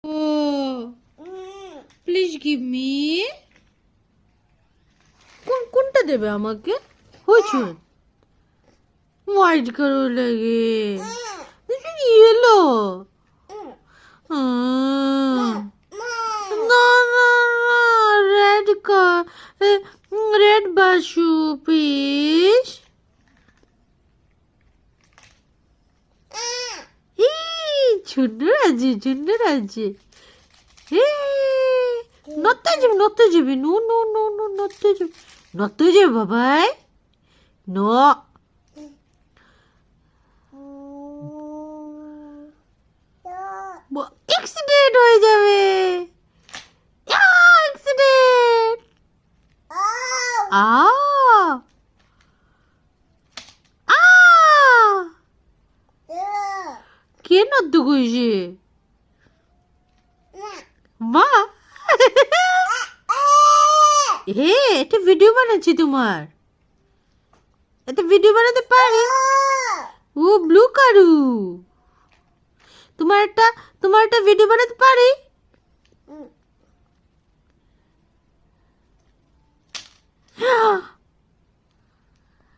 Oh, please give me. কোনটা দেবে আমাকে? Which one? White কারো লাগে। Yellow. না না না, red red বাসু please. সুন্দর আছে। নড়তে যাবে নড়তে যাবে বাবাই ন অ্যাক্সিডেন্ট হয়ে যাবে। অ্যাক্সিডেন্ট আ আ কে নড়তে কইছে মা? হে, এটা ভিডিও বানাচ্ছি তোমার। এটা ভিডিও বানাতে পারি। ও ব্লু কারু, তোমার একটা ভিডিও বানাতে পারি।